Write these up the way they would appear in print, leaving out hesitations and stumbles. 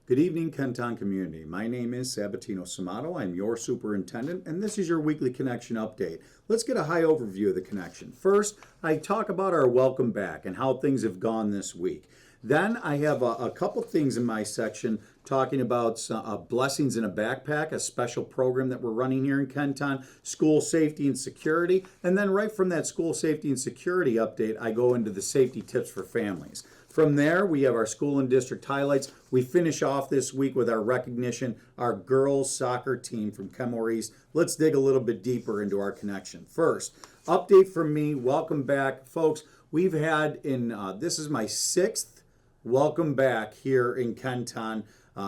Good evening, Kenton community. My name is Sabatino Samato. I'm your superintendent, and this is your weekly connection update. Let's get a high overview of the connection. First, I talk about our welcome back and how things have gone this week. Then I have a couple things in my section talking about blessings in a backpack, a special program that we're running here in Kenton, school safety and security. And then right from that school safety and security update, I go into the safety tips for families. From there, we have our school and district highlights. We finish off this week with our recognition, our girls soccer team from Kenmore East. Let's dig a little bit deeper into our connection. First, update from me. Welcome back, folks. We've had this is my sixth welcome back here in Kenton,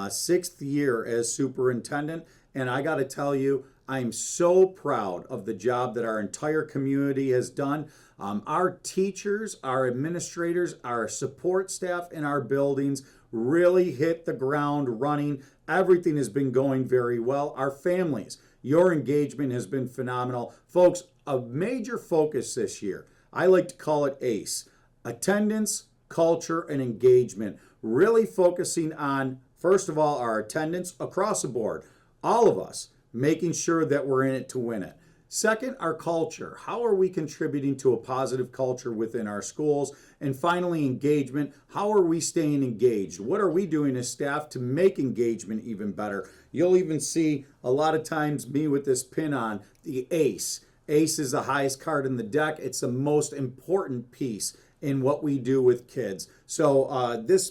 sixth year as superintendent. And I got to tell you, I'm so proud of the job that our entire community has done. Our teachers, our administrators, our support staff in our buildings really hit the ground running. Everything has been going very well. Our families, your engagement has been phenomenal. Folks, a major focus this year, I like to call it ACE, attendance, culture, and engagement. Really focusing on, first of all, our attendance across the board, all of us, making sure that we're in it to win it. Second, our culture. How are we contributing to a positive culture within our schools? And finally, engagement. How are we staying engaged? What are we doing as staff to make engagement even better? You'll even see a lot of times me with this pin on, the ACE. ACE is the highest card in the deck. It's the most important piece in what we do with kids. So this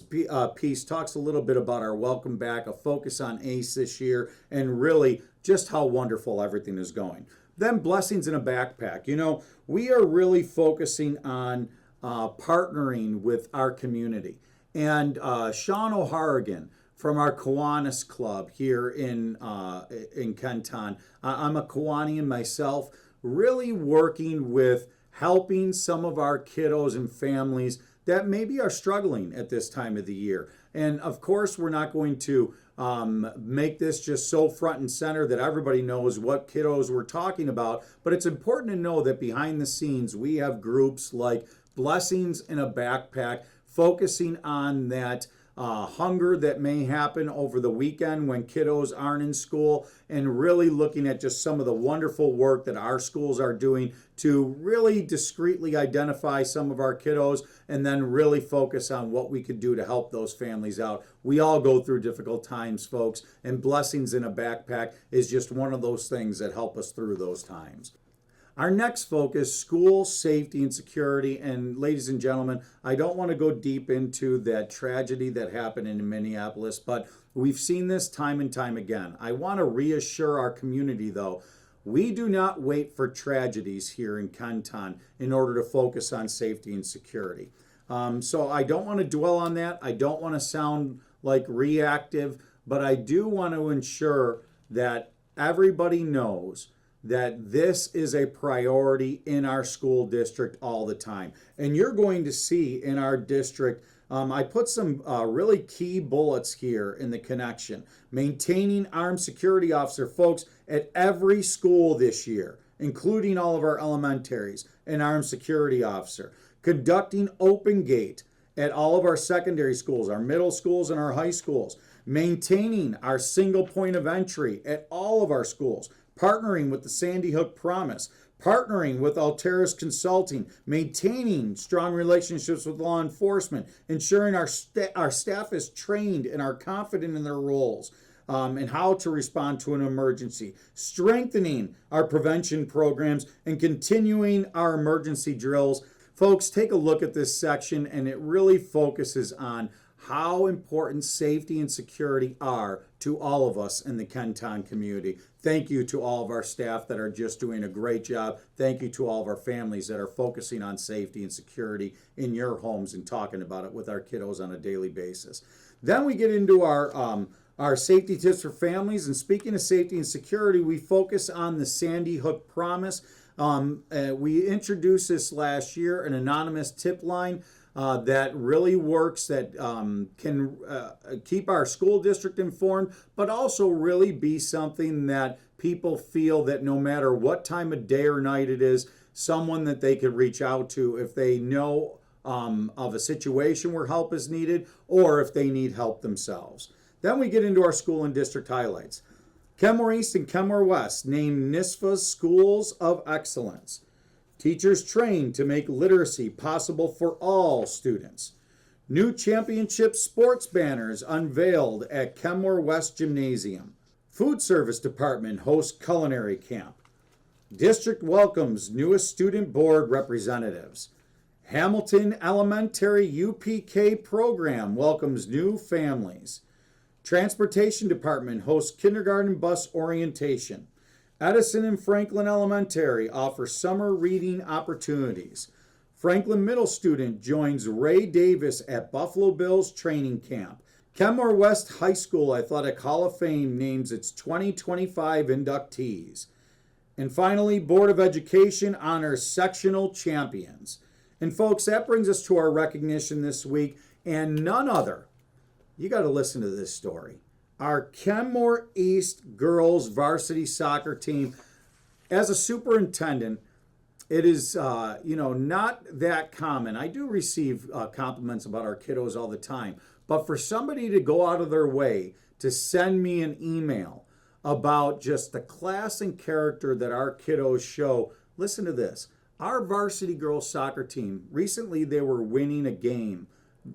piece talks a little bit about our welcome back, a focus on ACE this year, and really just how wonderful everything is going. Then blessings in a backpack. You know, we are really focusing on partnering with our community. And Sean O'Harrigan from our Kiwanis Club here in Kenton, I'm a Kiwanian myself, really working with helping some of our kiddos and families that maybe are struggling at this time of the year. And of course, we're not going to make this just so front and center that everybody knows what kiddos we're talking about, but it's important to know that behind the scenes, we have groups like Blessings in a Backpack focusing on that hunger that may happen over the weekend when kiddos aren't in school, and really looking at just some of the wonderful work that our schools are doing to really discreetly identify some of our kiddos and then really focus on what we could do to help those families out. We all go through difficult times, folks, and Blessings in a Backpack is just one of those things that help us through those times. Our next focus, school safety and security. And ladies and gentlemen, I don't want to go deep into that tragedy that happened in Minneapolis, but we've seen this time and time again. I want to reassure our community, though, we do not wait for tragedies here in Kenton in order to focus on safety and security. So I don't want to dwell on that. I don't want to sound like reactive, but I do want to ensure that everybody knows that this is a priority in our school district all the time. And you're going to see in our district, I put some really key bullets here in the connection. Maintaining armed security officer, folks, at every school this year, including all of our elementaries, an armed security officer. Conducting open gate at all of our secondary schools, our middle schools, and our high schools. Maintaining our single point of entry at all of our schools. Partnering with the Sandy Hook Promise, partnering with Alteris Consulting, maintaining strong relationships with law enforcement, ensuring our staff is trained and are confident in their roles, and how to respond to an emergency, strengthening our prevention programs, and continuing our emergency drills. Folks, take a look at this section, and it really focuses on how important safety and security are to all of us in the Kenton community. Thank you to all of our staff that are just doing a great job. Thank you to all of our families that are focusing on safety and security in your homes and talking about it with our kiddos on a daily basis. Then we get into our safety tips for families. And speaking of safety and security, we focus on the Sandy Hook Promise. We introduced this last year, an anonymous tip line that really works, that can keep our school district informed, but also really be something that people feel that no matter what time of day or night it is, someone that they could reach out to if they know of a situation where help is needed or if they need help themselves. Then we get into our school and district highlights. Kenmore East and Kenmore West named NISFA's Schools of Excellence. Teachers trained to make literacy possible for all students. New championship sports banners unveiled at Kenmore West Gymnasium. Food Service Department hosts culinary camp. District welcomes newest student board representatives. Hamilton Elementary UPK program welcomes new families. Transportation Department hosts kindergarten bus orientation. Edison and Franklin Elementary offer summer reading opportunities. Franklin Middle student joins Ray Davis at Buffalo Bills training camp. Kenmore West High School Athletic Hall of Fame names its 2025 inductees. And finally, Board of Education honors sectional champions. And folks, that brings us to our recognition this week, and none other. You got to listen to this story. Our Kenmore East girls varsity soccer team, as a superintendent, it is, not that common. I do receive compliments about our kiddos all the time, but for somebody to go out of their way to send me an email about just the class and character that our kiddos show, listen to this. Our varsity girls soccer team, recently they were winning a game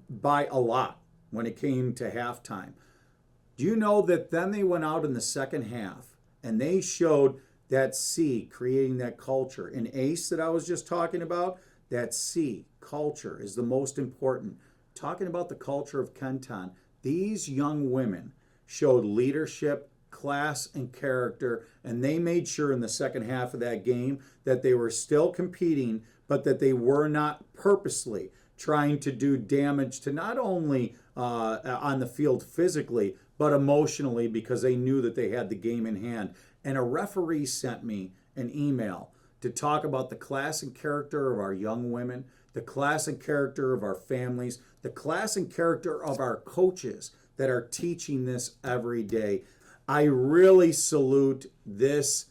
by a lot when it came to halftime. Do you know that then they went out in the second half and they showed that C, creating that culture. In ACE that I was just talking about, that C, culture, is the most important. Talking about the culture of Kenton, these young women showed leadership, class, and character, and they made sure in the second half of that game that they were still competing, but that they were not purposely trying to do damage to not only on the field physically, but emotionally, because they knew that they had the game in hand. And a referee sent me an email to talk about the class and character of our young women, the class and character of our families, the class and character of our coaches that are teaching this every day. I really salute this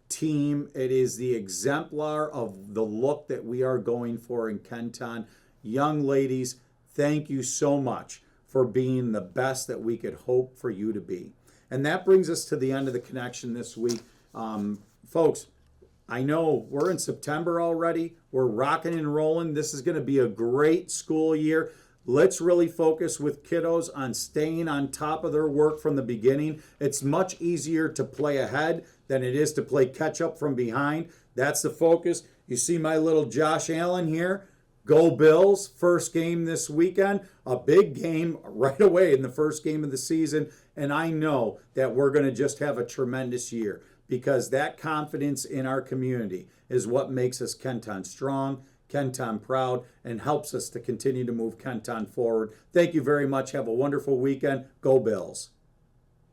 team. It is the exemplar of the look that we are going for in Kenton. Young ladies, thank you so much for being the best that we could hope for you to be. And that brings us to the end of the connection this week. Folks, I know we're in September already. We're rocking and rolling. This is going to be a great school year. Let's really focus with kiddos on staying on top of their work from the beginning. It's much easier to play ahead than it is to play catch up from behind. That's the focus. You see my little Josh Allen here. Go Bills, first game this weekend, a big game right away in the first game of the season. And I know that we're going to just have a tremendous year, because that confidence in our community is what makes us Kenton strong, Kenton proud, and helps us to continue to move Kenton forward. Thank you very much. Have a wonderful weekend. Go Bills.